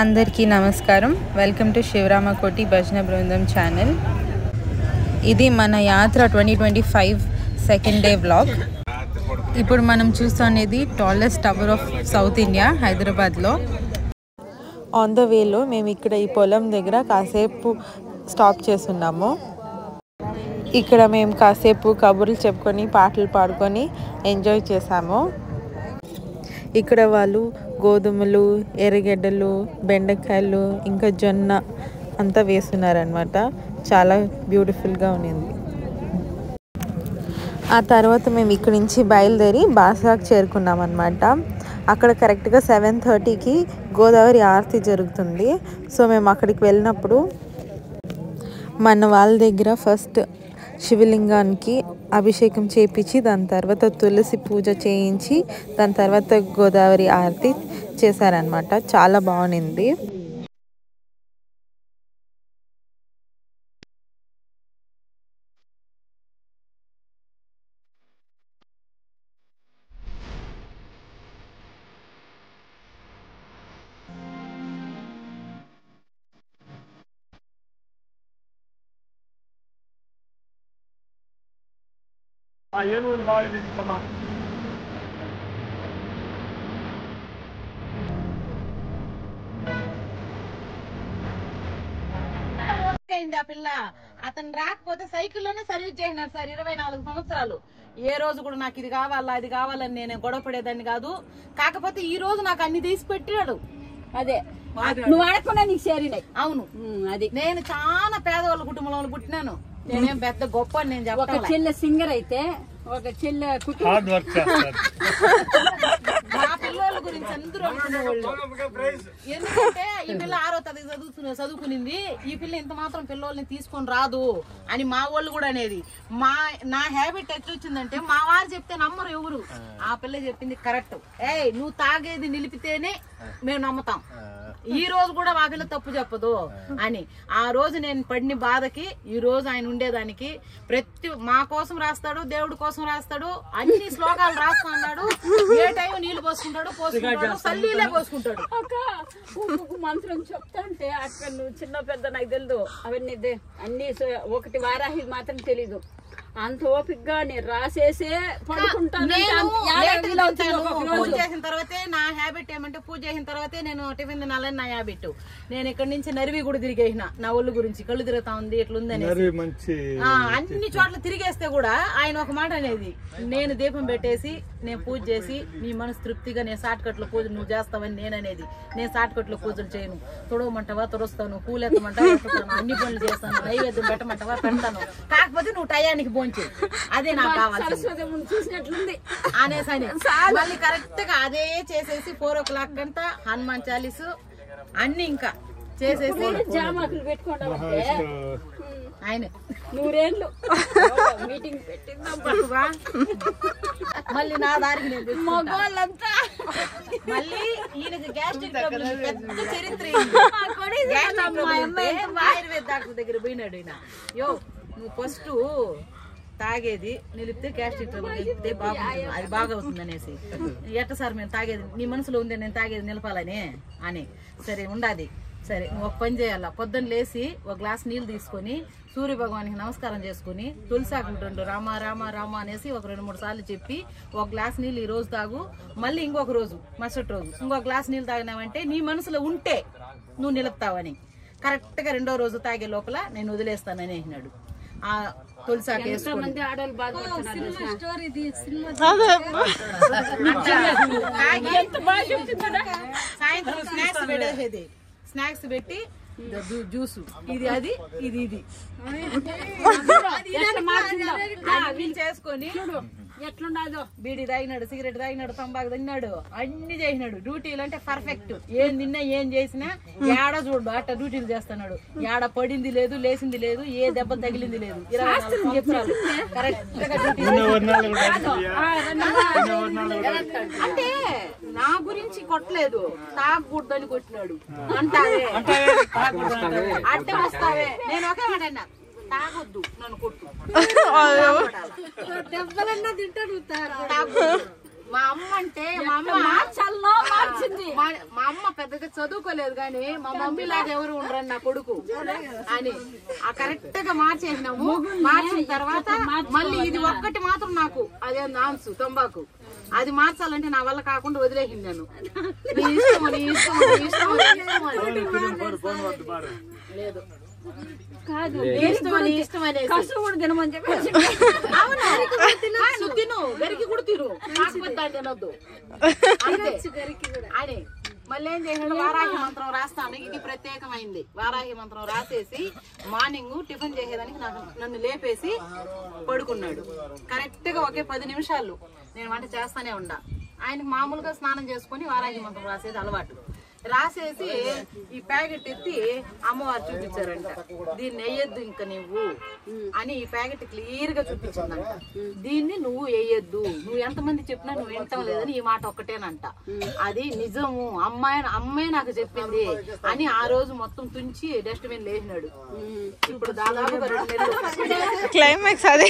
అందరికీ నమస్కారం. Welcome to శివరామకోటి భజన బృందం ఛానల్. ఇది మన యాత్ర 2025 సెకండ్ డే వ్లాగ్. ఇప్పుడు మనం చూస్తున్నది tallest tower of south India హైదరాబాద్లో. ఆన్ ద వేలో మేము ఇక్కడ ఈ పొలం దగ్గర కాసేపు స్టాప్ చేస్తున్నాము. ఇక్కడ మేము కాసేపు కబుర్లు చెప్పుకొని పాటలు పాడుకొని ఎంజాయ్ చేసాము. ఇక్కడ వాళ్ళు గోధుమలు, ఎర్రగడ్డలు, బెండకాయలు ఇంకా జొన్న అంతా వేస్తున్నారనమాట. చాలా బ్యూటిఫుల్గా ఉన్నింది. ఆ తర్వాత మేము ఇక్కడి నుంచి బయలుదేరి బాసాకు చేరుకున్నాం అనమాట. అక్కడ కరెక్ట్గా 7:30కి గోదావరి ఆరతి జరుగుతుంది. సో మేము అక్కడికి వెళ్ళినప్పుడు మన వాళ్ళ దగ్గర ఫస్ట్ శివలింగానికి అభిషేకం చేయించి దాని తర్వాత తులసి పూజ చేయించి దాని తర్వాత గోదావరి ఆరతి చేశారనమాట. చాలా బాగుంది. ఆ పిల్ల అతను రాకపోతే సైకిల్లోనే సర్వీస్ చేసినారు సార్ 24 సంవత్సరాలు. ఏ రోజు కూడా నాకు ఇది కావాలా అది కావాలని నేను గొడవ పడేదాన్ని కాదు. కాకపోతే ఈ రోజు నాకు అన్ని తీసి పెట్టాడు. అదే నువ్వు ఆడకుండా నీకు చేరినాయి. అవును, అది నేను చాలా పేదవాళ్ళ కుటుంబంలో పుట్టినాను. నేనేం పెద్ద గొప్ప అని నేను చెప్పాలి. ఒక చెల్లె సింగర్ అయితే ఒక చెల్లె మా పిల్లల గురించి అందరూ అనుకునేవాళ్ళు. ఎందుకంటే ఈ పిల్ల 6వ తరగతి చదువుకునింది, ఈ పిల్ల ఇంత మాత్రం పిల్లల్ని తీసుకొని రాదు అని మా వాళ్ళు కూడా అనేది. నా హ్యాబిట్ ఎట్లొచ్చిందంటే మా వారు చెప్తే నమ్మరు ఎవరు. ఆ పిల్ల చెప్పింది కరెక్ట్. నువ్వు తాగేది నిలిపితేనే మేము నమ్ముతాం. ఈ రోజు కూడా మా పిల్ల తప్పు చెప్పదు అని. ఆ రోజు నేను పడిన బాధకి ఈ రోజు ఆయన ఉండేదానికి ప్రతి మా కోసం రాస్తాడు, దేవుడి కోసం రాస్తాడు, అన్ని శ్లోకాలు రాస్తా అన్నాడు. ఏ టైం నీళ్లు పోసుకుంటాడు, సల్లీలే పోసుకుంటాడు. మంత్రం చెప్తా అంటే అక్కడ నువ్వు చిన్న పెద్ద నాకు తెలియదు. అవన్నీ అన్ని ఒకటి వారాహి మాత్రం తెలీదు. అంత ఓపికగా నేను రాసేసే పడుకుంటాను. పూజ చేసిన తర్వాతే నా హ్యాబిట్ ఏమంటే పూజ చేసిన తర్వాతే నేను టిఫిన్ తినాలని నా హ్యాబిట్. నేను ఇక్కడ నుంచి నరివి కూడా తిరిగేసిన నా ఒళ్ళు గురించి. కళ్ళు తిరుగుతా ఉంది ఎట్లుందని అన్ని చోట్ల తిరిగేస్తే కూడా ఆయన ఒక మాట అనేది, నేను దీపం పెట్టేసి నేను పూజ చేసి నీ మనసు తృప్తిగా నేను షార్ట్ కట్లో పూజ నువ్వు చేస్తావని నేను అనేది. నేను షార్ట్ కట్లో పూజలు చేయను. తుడవమంటావా తుడుస్తాను, పూలెత్తమంటావా ఎత్తుతాను, అన్ని పనులు చేస్తాను, నైవేద్యం పెట్టమంటావా పెడతాను. కాకపోతే నువ్వు టయానికి భోంచే, అదే నాకు కావాలి చూసినట్లుంది అనేసని మళ్ళీ కరెక్ట్ గా అదే చేసేసి 4 o'clock అంతా హనుమాన్ చాలీసు అన్ని ఇంకా చేసేసి జామాకులు పెట్టుకోండి. ఆయన 100 మీటింగ్ పెట్టిందా మళ్ళీ నా దారికి నేను మగవాళ్ళంతా మళ్ళీ ఈయనకి గ్యాస్ట్రిక్ పెద్ద చరిత్ర. ఆయుర్వేద డాక్టర్ దగ్గర పోయినాడు ఈయన. నువ్వు ఫస్ట్ తాగేది నిలిపితే గ్యాస్ట్రిక్ ట్రబుల్ నిలిపితే బాగుంటుంది, అది బాగా అవుతుంది అనేసి. ఎట్ట సార్ మేము తాగేది నీ మనసులో ఉంది నేను తాగేది నిలపాలని అని. సరే ఉండాది, సరే నువ్వు ఒక పని చేయాలా, పొద్దున్న లేసి ఒక గ్లాస్ నీళ్ళు తీసుకొని సూర్య భగవానికి నమస్కారం చేసుకుని తులసాకుంటుండు రామ రామ రామ అనేసి ఒక 2-3 సార్లు చెప్పి ఒక గ్లాస్ నీళ్ళు ఈ రోజు తాగు. మళ్ళీ ఇంకొక రోజు మరుసటి రోజు ఇంకొక గ్లాస్ నీళ్ళు తాగినావంటే నీ మనసులో ఉంటే నువ్వు నిలుపుతావని. కరెక్ట్ గా 2వ రోజు తాగే లోపల నేను వదిలేస్తానని అన్నాడు. ఆ తులసాకి మంది ఆడవాళ్ళు బాధపడుతున్నారు. సాయంత్రం స్నాక్స్ పెట్టేసేది, స్నాక్స్ పెట్టి జ్యూసు ఇది అది ఇది ఇది చేసుకొని ఎట్లుండదో బీడీ తాగినాడు, సిగరెట్ తాగినాడు, తంబాకు తిన్నాడు, అన్ని చేసినాడు. డ్యూటీలు అంటే పర్ఫెక్ట్. ఏం నిన్న ఏం చేసినా ఏడ చూడు అట్ట డ్యూటీలు చేస్తున్నాడు. ఏడ పడింది లేదు, లేచింది లేదు, ఏ దెబ్బ తగిలింది లేదు. 24 సంవత్సరాలు కరెక్ట్ గా డ్యూటీ. అంటే నా గురించి కొట్టలేదు, తాగకూడదని కొట్టినాడు. అంటావే అంటే వస్తావే. నేను ఒకే మాట అన్నా, తాగొద్దు నన్ను కొట్టు, దెబ్బలన్నా తింటాడు, మా అమ్మ అంటే మా అమ్మ పెద్దగా చదువుకోలేదు కానీ మా మమ్మీ లాగా ఎవరు ఉండరని నా కొడుకు అని ఆ కరెక్ట్ గా మార్చేసినాము. మార్చిన తర్వాత మళ్ళీ ఇది ఒక్కటి మాత్రం నాకు అదే నాన్సు తంబాకు అది మార్చాలంటే నా వల్ల కాకుండా వదిలేసింది నేను. నీ ఇష్టం నీ ఇష్టం నీ ఇష్టం లేదు కాదు ఇష్టం అనేది నువ్వు తిను గరికి కూడా తిను కాకపోతే తినొద్దు అని మళ్ళీ ఏం చేసాడు వారాహి మంత్రం రాస్తాను. ఇది ప్రత్యేకమైంది. వారాహి మంత్రం రాసేసి మార్నింగ్ టిఫిన్ చేసేదానికి నన్ను లేపేసి పడుకున్నాడు. కరెక్ట్ గా ఒకే 10 నిమిషాలు నేను వంట చేస్తానే ఉండా. ఆయనకు మామూలుగా స్నానం చేసుకుని వారాహి మంత్రం రాసేది అలవాటు. రాసేసి ఈ ప్యాకెట్ ఎత్తి అమ్మవారు చూపించారంట. దీన్ని వేయొద్దు ఇంకా నువ్వు అని ఈ ప్యాకెట్ క్లియర్ గా చూపించిందంట. దీన్ని నువ్వు వేయొద్దు, నువ్వు ఎంతమంది చెప్పినా నువ్వు వింటాం లేదని ఈ మాట ఒక్కటేనంట. అది నిజము, అమ్మాయి నాకు చెప్పింది అని ఆ రోజు మొత్తం తుంచి డస్ట్బిన్ లేచినాడు. ఇప్పుడు దాదాపుగా 2 నెలలు క్లైమాక్స్ అదే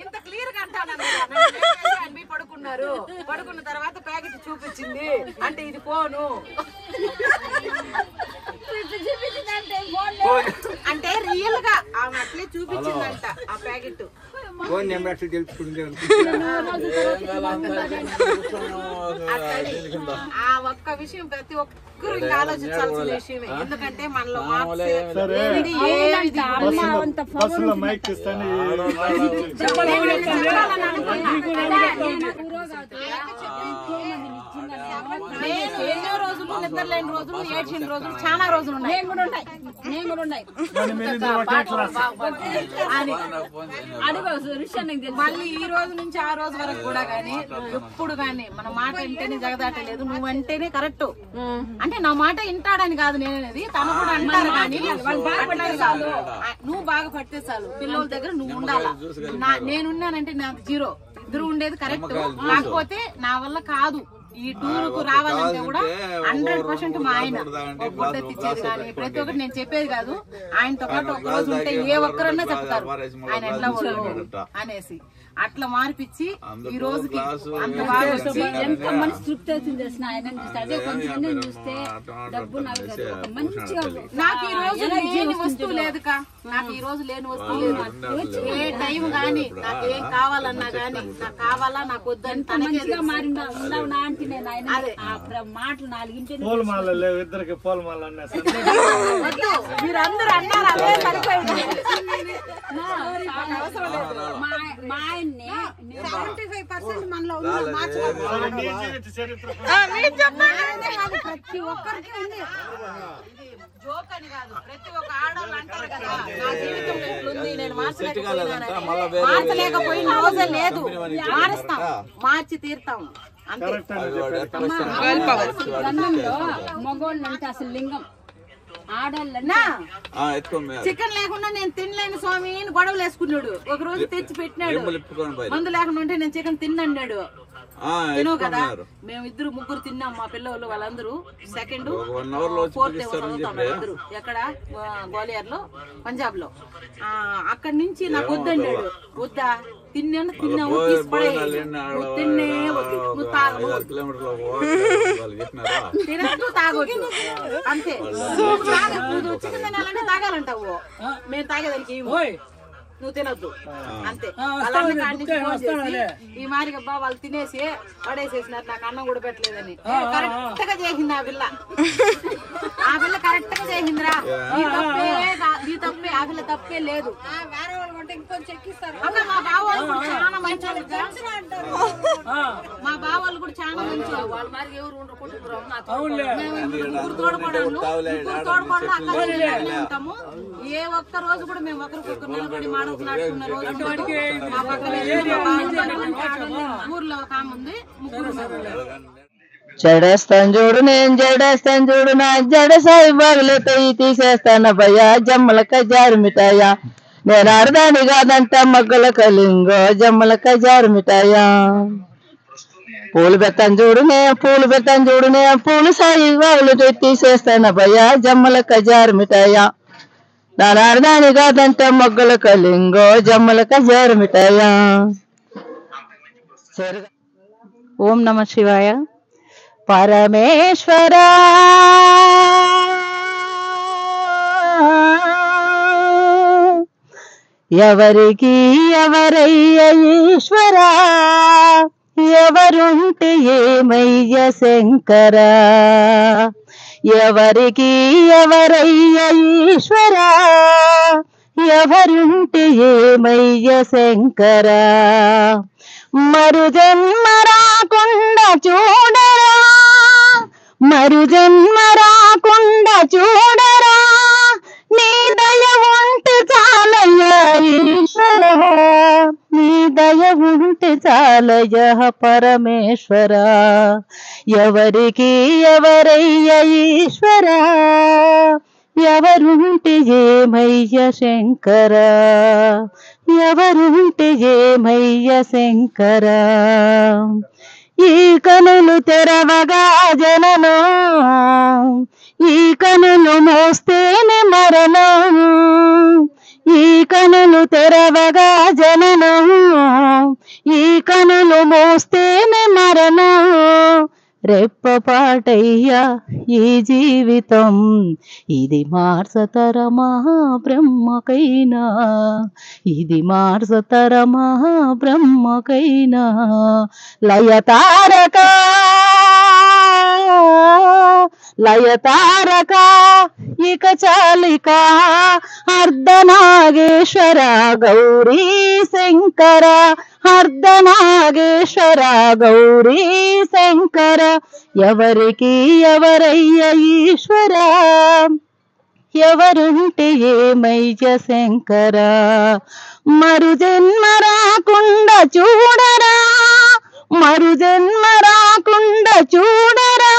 ఇంత క్లియర్ గా అంటాను. పడుకున్నారు, పడుకున్న తర్వాత ప్యాకెట్ చూపించింది అంటే ఇది ఫోను అంటే రియల్ గా ఆమె అట్లే చూపించిందంట ఆ ప్యాకెట్. ఆ ఒక్క విషయం ప్రతి ఒక్కరు ఇంకా ఆలోచించాల్సిన విషయమే. ఎందుకంటే మనలో ఎన్నో రోజులు నిద్రలేని రోజులు, ఏడ్చిన రోజులు, చాలా రోజులు ఉన్నాయి. మళ్ళీ ఈ రోజు నుంచి ఆ రోజు వరకు కూడా గానీ ఎప్పుడు గానీ మన మాట వింటేనే జగదాటలేదు. నువ్వంటేనే కరెక్ట్ అంటే నా మాట వింటాడని కాదు నేనేది, తను కూడా అంటారు. కానీ నువ్వు బాగా పడితే చాలు, పిల్లల దగ్గర నువ్వు ఉండాలా. నేనున్నానంటే నాకు 0. ఇద్దరు ఉండేది కరెక్ట్. కాకపోతే నా వల్ల కాదు ఈ టూర్ కు రావాలంటే కూడా 100% మా ఆయన గుడ్డ తెచ్చేది కానీ ప్రతి ఒక్కటి నేను చెప్పేది కాదు. ఆయనతో పాటు ఒక రోజు ఉంటే ఏ ఒక్కరన్నా చెప్తారు ఆయన ఎట్లా అనేసి అట్లా మార్పిచ్చి ఈ రోజుకి అంత బాగా వచ్చి ఎంత మనసు తృప్తి అవుతుంది తెలిసిన ఆయన చూస్తే. అదే కొంతమంది చూస్తే డబ్బు నాకు ఈ రోజు లేని వస్తువు లేదుకా, నాకు ఈ రోజు లేని వస్తువు లేదు. ఏ టైం గానీ నాకు ఏం కావాలన్నా గానీ నాకు కావాలా నాకు వద్దని మంచిగా మారిందా ఉండవు నా అంటే నేను ఆయన మాటలు 4 మీరు అందరూ అన్నారు అదే సరిపోయింది. మా ఆయన్ని 75% మనలో ఉన్న ప్రతి ఒక్కరికి ఉంది. జోక్ అని కాదు, ప్రతి ఒక్క ఆడవాళ్ళు అంటారు కదా నా జీవితం ఎట్లుంది నేను మార్చలేకపోయిన రోజే లేదు. మారుస్తాం, మార్చి తీరుతాం అంతే. మగోళ్ళు అంటే అసలు లింగం, ఆడోళ్ళన్నా చికెన్ లేకుండా నేను తినలేను స్వామి అని గొడవలు వేసుకున్నాడు. ఒక రోజు తెచ్చి పెట్టినాడు, మందు లేకుండా ఉంటే నేను చికెన్ తిన్నాడు. తినవు కదా, మేమిద్దరు 3 తిన్నాం. మా పిల్లలు వాళ్ళందరూ 2nd 4th అందరూ ఎక్కడ గ్వాలియర్ లో, పంజాబ్ లో. అక్కడి నుంచి నాకు వద్దన్నాడు. వద్దా తిన్నాము తీసిపడే తిన్నే వద్దు, నువ్వు తాగదు, తినద్దు, తాగొద్దు అంతే. నువ్వు చికెన్ తినాలంటే తాగాలంటావు, మేము తాగేదానికి నువ్వు తినొద్దు అంతే. ఈ మాదిరిగా వాళ్ళు తినేసి పడేసేసినారు, నాకు అన్నం కూడా పెట్టలేదని. కరెక్ట్ గా చేసింది ఆ పిల్ల, ఆ పిల్ల కరెక్ట్ గా చేసిందిరా. నీ తప్పే ఆ పిల్ల తప్పే లేదు. మా బావాళ్ళు కూడా చాలా మంచి మా బావాళ్ళు కూడా చాలా మంచి వాళ్ళ మరి ఎవరు ఉంటాము. ఏ ఒక్క రోజు కూడా మేము ఒకరికొకరు నిలబడి మాట్లాడుకున్న రోజు మా పక్కన ఊర్లో ఒక ఆమె ఉంది. 3 జడేస్తాను చూడు నేను జడేస్తాను చూడు నా జడ సాయి బాగులతో తీసేస్తాను భయ్యా జమ్మలక జారు మిఠాయా నేను అరదాని కాదంట మగ్గల కలింగో జమ్మలక జారు మిఠాయా పూలు పెట్టాను చూడునే పూలు సాయి వాళ్ళు తీసేస్తానయ్యా జమ్మల కజారు మిఠాయా దాని కాదంటే మొగ్గల కలింగో జమ్మల కజారు మిఠాయా. ఓం నమ శివాయ. పరమేశ్వర ఎవరికి ఎవరయ్య ఈశ్వర ఎవరుంటే ఏమయ్య శంకర ఎవరికి ఎవరయ్య ఈశ్వర ఎవరుంటే ఏమయ్య శంకర మరు జన్మ రాకుండా చూడరా నీ దయ ఉంటే చాలయ్యా ఈశ్వర నీ దయ ఉంటే చాలయ్యా పరమేశ్వర ఎవరికి ఎవరయ్య ఈశ్వర ఎవరుంటే ఏమయ్య శంకర ఎవరుంటే ఏమయ్య శంకర ఈ కనులు తెరవగా జననం ఈ కనులు మోస్తేనే మరణం ఈ కనులు తెరవగా జననం ఈ కనులు మోస్తేనే మరణం రెప్పపాటయ్యా ఈ జీవితం ఇది మార్చతరమా బ్రహ్మకైనా ఇది మార్చతరమా బ్రహ్మకైనా లయతారక ఇక చాలిక అర్ధనాగేశ్వర గౌరీ శంకర అర్ధనాగేశ్వర గౌరీ శంకర ఎవరికి ఎవరయ్య ఈశ్వర ఎవరుంటే ఏమయ్య శంకర మరు జన్మ రాకుండా చూడరా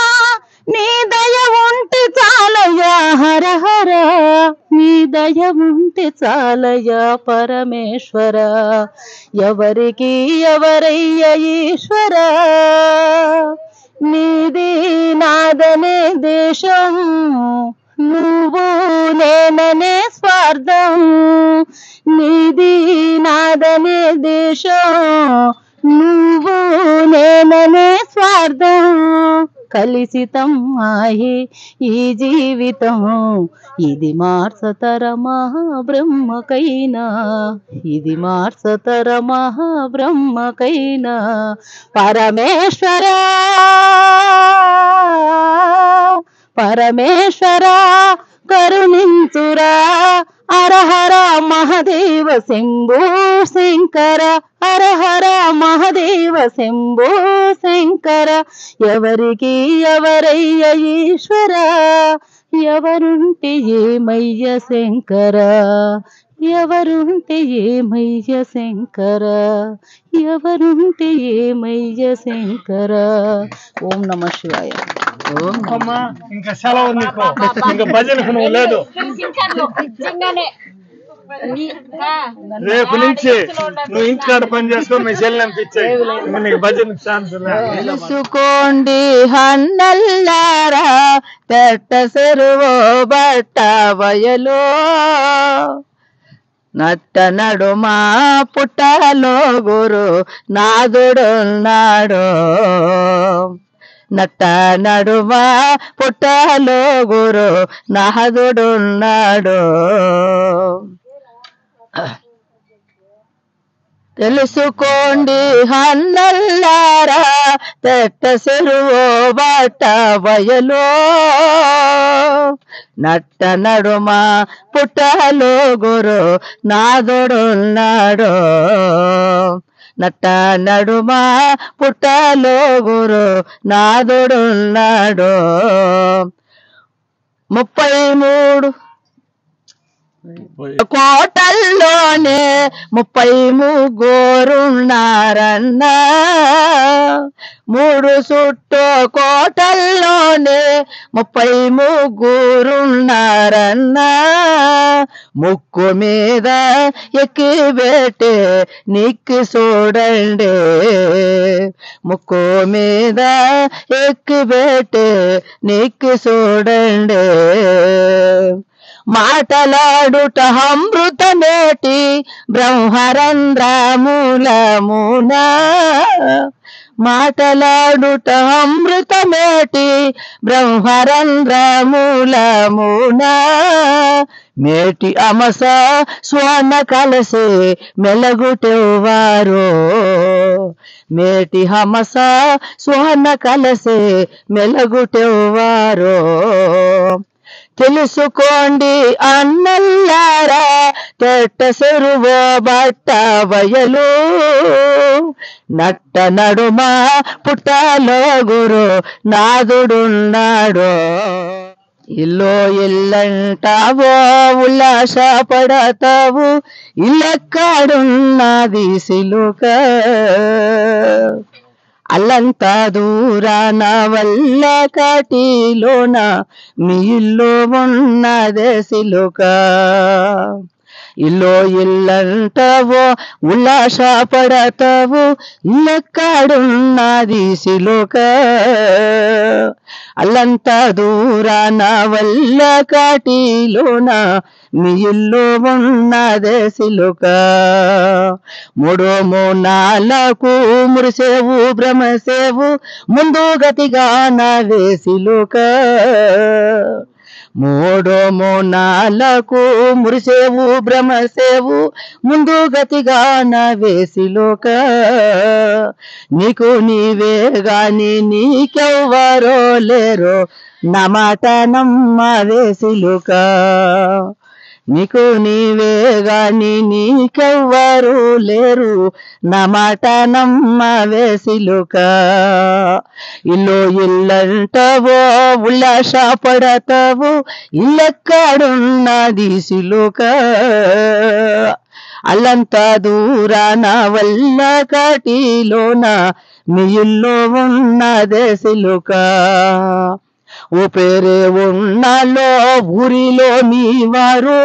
నీ దయ ఉంటే చాలయ్యా హర హర నీ దయ ఉంటే చాలయ్యా పరమేశ్వర ఎవరికి ఎవరయ్య ఈశ్వర నీది నాదనే దేశం నువ్వు నేననే స్వార్థం నీది నాదనే దేశం నువ్వు నేననే స్వార్థం కలిసితం ఆహే ఈ జీవితం ఇది మార్చతరమా బ్రహ్మకైనా ఇది మార్చతరమా బ్రహ్మకైనా పరమేశ్వర కరుణించురా హరహర మహదేవ శంభో శంకర హరహర మహదేవ శంభో శంకర ఎవరికి ఎవరయ్య ఈశ్వర ఎవరుంటే ఏమయ్య శంకర ఎవరుంటే ఏమయ్య శంకర ఎవరుంటే ఏమయ్య శంకర. ఓం నమ శివాయ. అమ్మా ఇంకా సెలవు నీకు ఇంకా భజనకు నువ్వు లేదు రేపు నుంచి నువ్వు ఇంటికాడ పని చేసుకో మీ చెల్లి అనిపించాయి నీకు భజనకు ఛాన్స్ తెలుసుకోండి హన్నల్లారా పెట్ట చెరువో బట్ట వయలో నట్ట నడుమా పుట్టలో గురు నాదుడున్నాడు నట్ట నడుమా పుట్టలో గురు నాదుడున్నాడు తెలుసుకోండి హన్నల్లారా తెట్ట చెరువో బాట వయలో నట్ట నడుమా పుట్టలో గురు నాదుడున్నాడు నట్ట నడుమా పుట్టలో గురు నాదుడున్నాడు 33 కోటల్లోనే 33 3 చుట్టూ కోటల్లోనే 33 ముక్కు మీద ఎక్కిబెట్టే నిక్కి చూడండి ముక్కు మీద ఎక్కిబెట్టే నిక్కి చూడండి మాటలాడుట అమృతమేటి బ్రహ్మరంధ్రమూలమున మాటలాడుట అమృతమేటి బ్రహ్మరంధ్రమూలమున మేటి అమస స్వర్ణ కలసే మెలగుటెవ్వారో మేటి హమస స్వర్ణ కలసే మెలగుటెవ్వారో తెలుసుకోండి అన్నల్లారా తెట్ట చెరువు బట్ట బయలు నట్ట నడుమ పుట్టలో గురు నాదుడున్నాడు ఇల్లో ఇల్లంటావో ఉల్లాస పడతావు ఇల్లెక్కడున్నది సిలుక అల్లంతా దూరాన వల్ల కాటిలోన మీ ఇల్లు ఉన్నదే సిలుక ఇల్లో ఇల్లంటావో ఉల్లాస పడతావు ఇల్లెక్కడున్నది సిలుక అల్లంతా దూరాన వల్ల కాటిలోన మీ ఇల్లు ఉన్నదే సిలుక 3 4 మురిసేవు భ్రమసేవు ముందు గతిగా నవే సిలుక 3 4 మురిసేవు భ్రమసేవు ముందు గతిగా నవే సిలుక నీకు నీవే గాని నీకెవ్వరో లేరో నా మాట నమ్మవే సిలుక నీకు నీవే గాని నీకెవ్వరు లేరు నా మాట నమ్మవే సిలుక ఇల్లు ఇల్లంటావో ఉల్లాస పడతావు ఇల్లెక్కడున్నది సిలుక అల్లంతా దూరాన వల్ల కాటిలోన మీ ఇల్లు ఉన్నదే సిలుక ఊపేరే ఉన్నలో ఊరిలో మీ వారు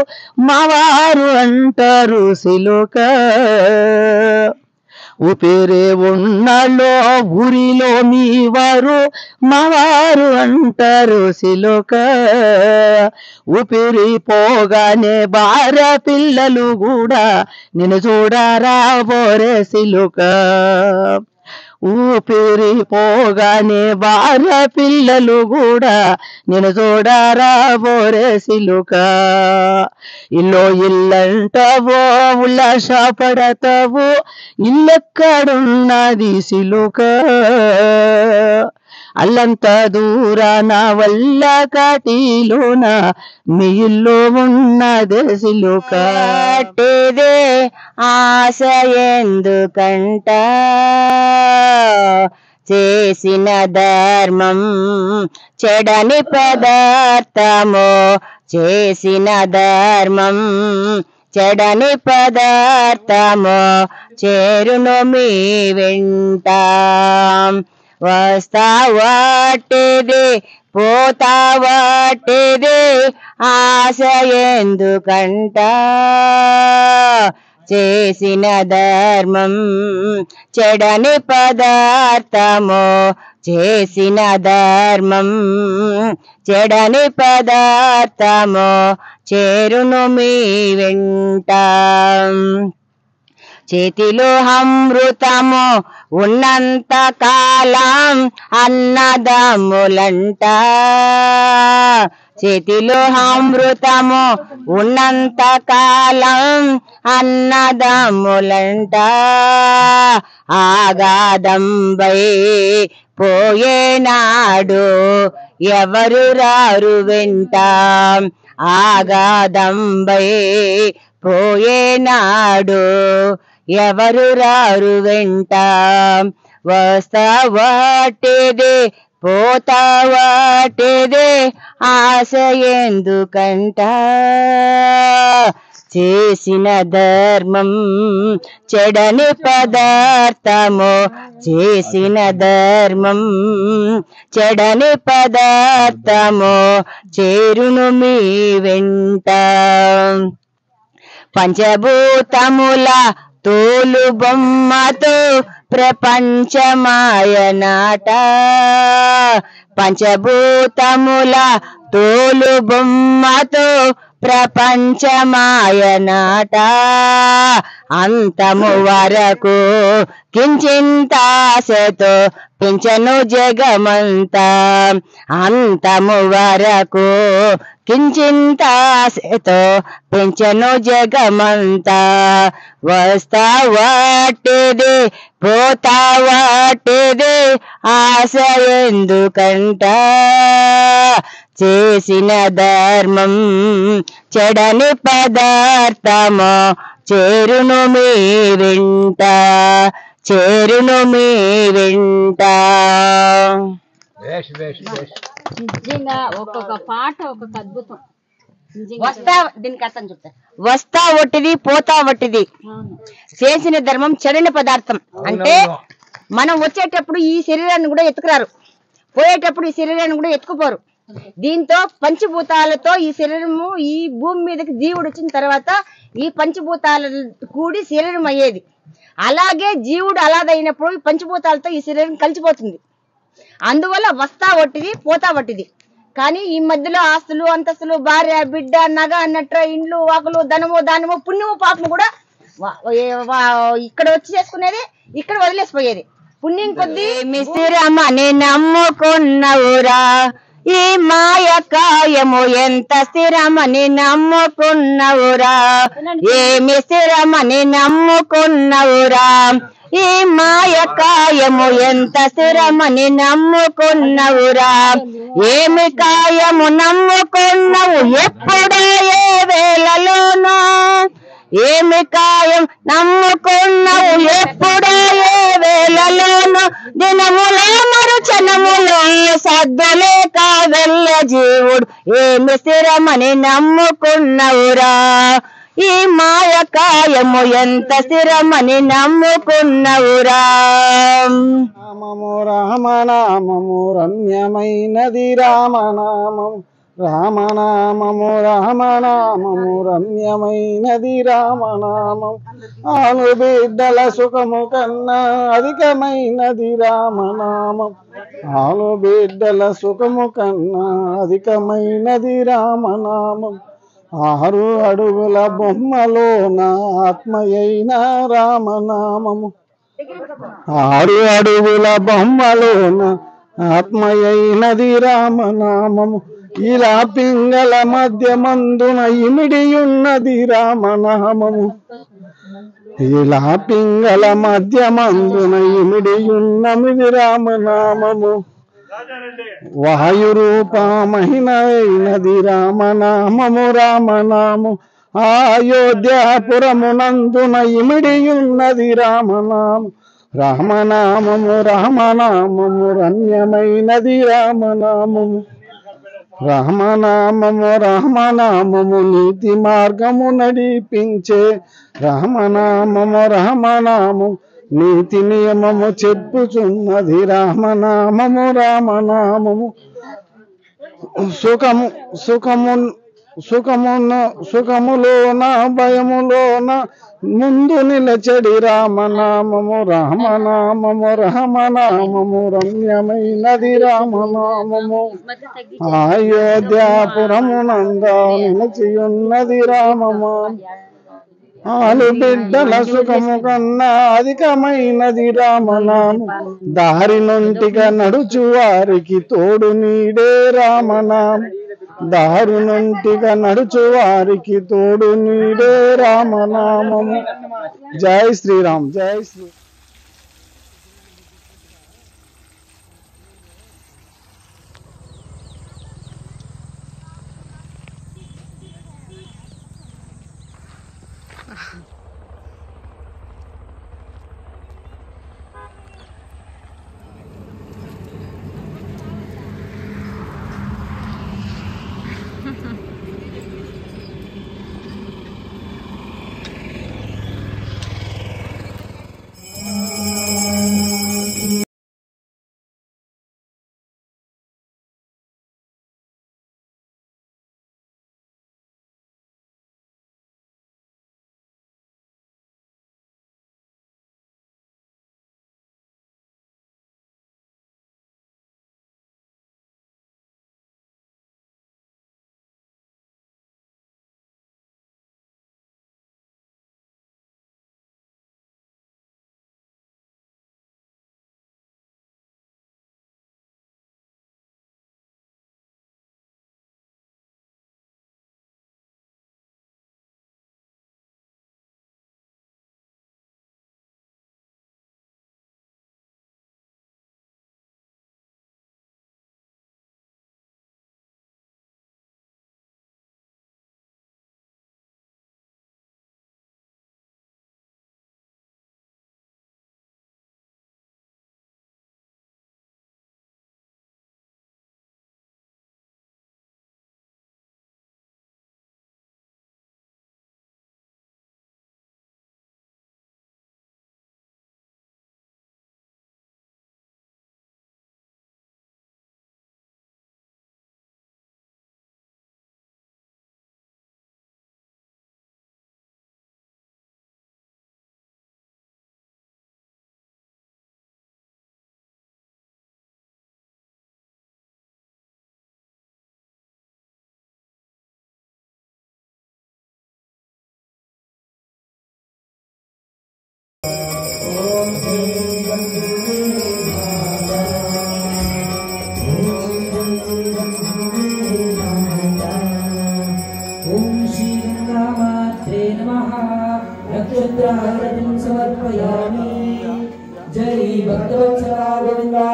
మావారు అంటారు సిలుక ఊపేరే ఉన్నలో ఊరిలో మీ వారు మావారు అంటారు సిలుక ఊపిరి పోగానే భార్య పిల్లలు కూడా నిన్ను చూడరా బోరే సిలుక ఊపిరి పోగానే భార్య పిల్లలు కూడా నేను చూడరా బోరే సిలుక ఇల్లో ఇల్లంటావో ఉల్లాస పడతావు ఇల్లెక్కడున్నది సిలుక అల్లంతా దూరాన వల్ల కాటిలోన మీ ఇల్లు ఉన్నదే సిలుక ఆశ ఎందుకంట చేసిన ధర్మం చెడని పదార్థము చేసిన ధర్మం చెడని పదార్థము చేరును మీ వెంట వస్తా వాటిది పోతా వాటిది ఆశ ఎందుకంట చేసిన ధర్మం చెడని పదార్థము చేసిన ధర్మం చెడని పదార్థము చేరును మీ వెంట చేతిలో అమృతము ఉన్నంత కాలం అన్నదమ్ములంట చేతిలో అమృతము ఉన్నంత కాలం అన్నదమ్ములంట ఆగాదంబై పోయేనాడు ఎవరు రారు వెంట ఆగాదంబై పోయేనాడు ఎవరు రారు వెంట వస్తా వాటిది పోతావాటిదే ఆశ ఎందుకంట చేసిన ధర్మం చెడని పదార్థము చేసిన ధర్మం చెడని పదార్థము చేరును మీ వెంట పంచభూతముల తోలు బొమ్మతో ప్రపంచమాయనాట పంచభూతముల తోలు బొమ్మతో ప్రపంచమాయనాట అంతము వరకు కించింతాశతో పెంచను జగమంతా అంతము వరకు కించింతాశతో పెంచను జగమంతా వస్తా వాటిదే పోతా వాటిదే ఆశ ఎందుకంట చేసిన ధర్మం చెడని పదార్థము చేరును మీ వెంట చేరును మీ వెంట. నిజంగా ఒక్కొక్క పాట ఒక్కొక్క అద్భుతం. వస్తా దీనికి అర్థం చెప్తా. వస్తా ఒట్టిది పోతా ఒట్టిది చేసిన ధర్మం చెడని పదార్థం అంటే మనం వచ్చేటప్పుడు ఈ శరీరాన్ని కూడా ఎత్తుకురారు, పోయేటప్పుడు ఈ శరీరాన్ని కూడా ఎత్తుకుపోరు. దీంతో పంచభూతాలతో ఈ శరీరము ఈ భూమి మీదకి జీవుడు వచ్చిన తర్వాత ఈ పంచభూతాల కూడి శరీరం అయ్యేది. అలాగే జీవుడు అలాదైనప్పుడు పంచభూతాలతో ఈ శరీరం కలిసిపోతుంది. అందువల్ల వస్తా ఒట్టిది పోతా ఒట్టిది. కానీ ఈ మధ్యలో ఆస్తులు అంతస్తులు భార్య బిడ్డ నగ అన్నట్టు ఇండ్లు వాకులు ధనము దానము పుణ్యము పాపము కూడా ఇక్కడ వచ్చి చేసుకునేది, ఇక్కడ వదిలేసిపోయేది. పుణ్యం కొద్ది మిశ్రమని నమ్ముకున్నవురా ఈ మాయ కాయము ఎంత స్థిరమని నమ్ముకున్నవురా ఏమి స్థిరమని నమ్ముకున్నవురా ఈ మాయ కాయము ఎంత స్థిరమని నమ్ముకున్నవురా ఏమి కాయము నమ్ముకున్నవు ఎప్పుడా ఏ వేళలోనో ఏమి కాయం నమ్ముకున్నావు ఎప్పుడా ఏ వేళలోనో దినములో మరుచనములో సద్దులే కావెల్ల జీవుడు ఏమి స్థిరమని నమ్ముకున్నవురా ఈ మాయ కాయము ఎంత స్థిరమని నమ్ముకున్నవురా. రామము రామనామము రమ్యమైనది రామనామము రామనామము రామనామము రమ్యమైనది రామనామం ఆలు బిడ్డల సుఖము కన్నా అధికమైనది రామనామం ఆలు బిడ్డల సుఖము కన్నా అధికమైనది రామనామం 6 అడుగుల బొమ్మలోన ఆత్మయైన రామనామము 6 అడుగుల బొమ్మలోన ఆత్మయైనది రామనామము ఇలా పింగళ మధ్యమందున ఇమిడియున్నది రామనామము ఇలా పింగళ మధ్యమందున ఇమిడియున్నది రామనామము వాయు రూపమైనది రామనామము రామనామము అయోధ్యాపురమునందున ఇమిడియున్నది రామనామము రామనామము రామనామము రమ్యమైనది రామనామము రామనామము రామనామము నీతి మార్గము నడిపించే రామనామము రామనామము నీతి నియమము చెప్పుచున్నది రామనామము రామనామము సుఖము సుఖము సుఖములోన భయములోన ముందు నిలచడి రామనామము రామనామము రామనామము రమ్యమైనది రామనామము అయోధ్యాపురమునంద నిలచియున్నది రామమా ఆలు బిడ్డల సుఖము కన్నా అధికమైనది రామనామం దారి నుంటిగా నడుచు వారికి తోడు నీడే రామనామం దారి నుంటిగా నడుచు వారికి తోడు నీడే రామనామము. జై శ్రీరామ్ జై శ్రీ. नक्षत्रारतिं समर्पयामि। जय भक्तवत्सला गोविन्दा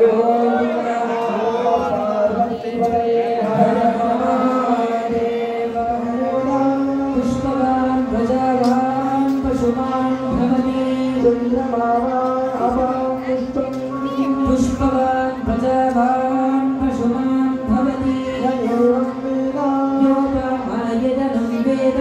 गोविन्दा। हर महादेव। पुष्पवान् प्रजावान् पशुमान् भवति पुष्पवान् प्रजावान् पशुमान् भवति योगमायदनं वेद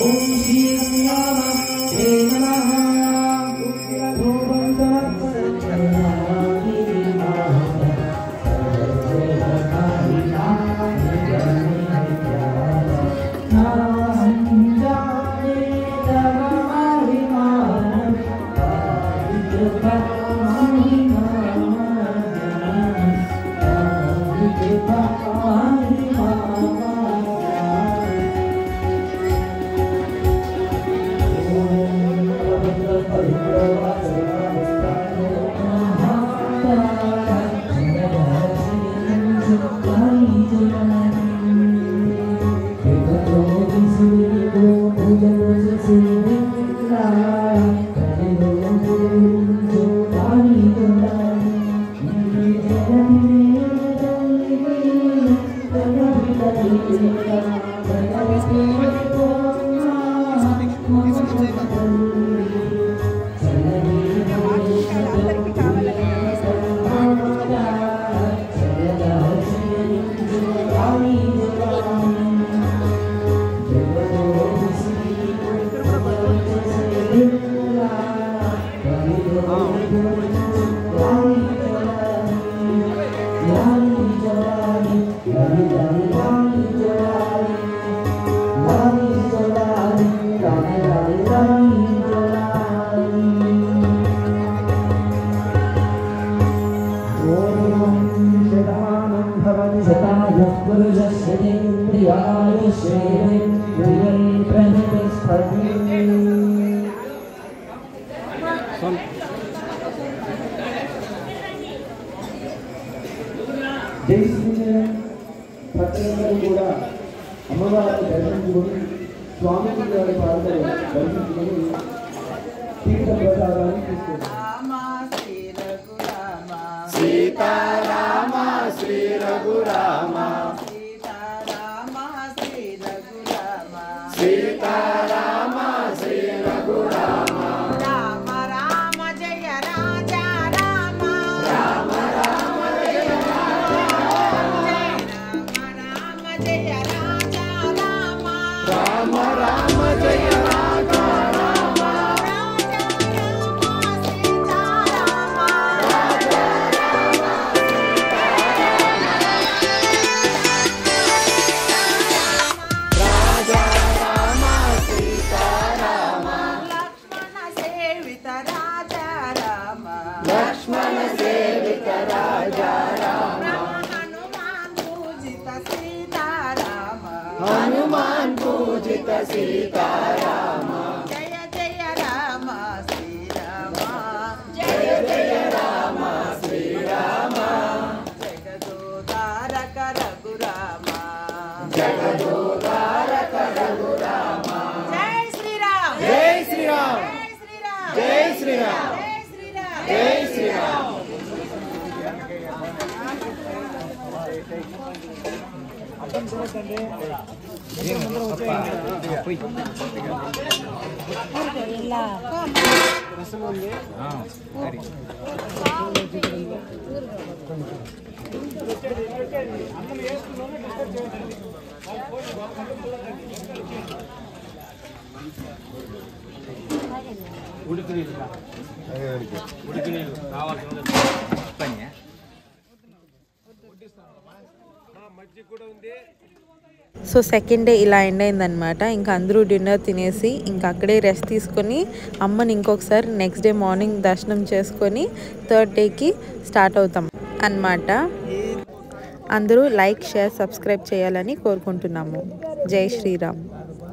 ओम श्री राम జై శ్రీరామ్ భక్తులందరూ కూడా అమ్మవారిని దర్శించుకొని స్వామి వారి పాదలు దర్శించుకొని తీర్థ ప్రసాదాన్ని తీసుకున్నారు. సీతారామ శ్రీ రఘురామ సీతారామ శ్రీ రఘురామ రామ రామ జయ రాజా రామ రామ రామ జయ రామ జయ రాజా రామ రామ రామ జయ రాజా రామ లక్ష్మణ సేవిత రాజా రామ హనుమాన్ పూజిత సీతారామ హనుమాన్ పూజిత సీతారామ జయ జయ రామ శ్రీరామ జయ జయ రామ శ్రీరామ జగదోదారక రఘురామ జగదోదారక రఘురామ జై శ్రీరామ్ జై శ్రీరామ్ జై శ్రీరామ్ జై శ్రీరామ్. సో సెకండ్ డే ఇలా ఎండ్ అయిందనమాట. ఇంకా అందరూ డిన్నర్ తినేసి ఇంకా అక్కడే రెస్ట్ తీసుకొని అమ్మని ఇంకొకసారి నెక్స్ట్ డే మార్నింగ్ దర్శనం చేసుకొని థర్డ్ డేకి స్టార్ట్ అవుతాం అన్నమాట. అందరూ లైక్ షేర్ సబ్స్క్రైబ్ చేయాలని కోరుకుంటున్నాము. జై శ్రీరామ్.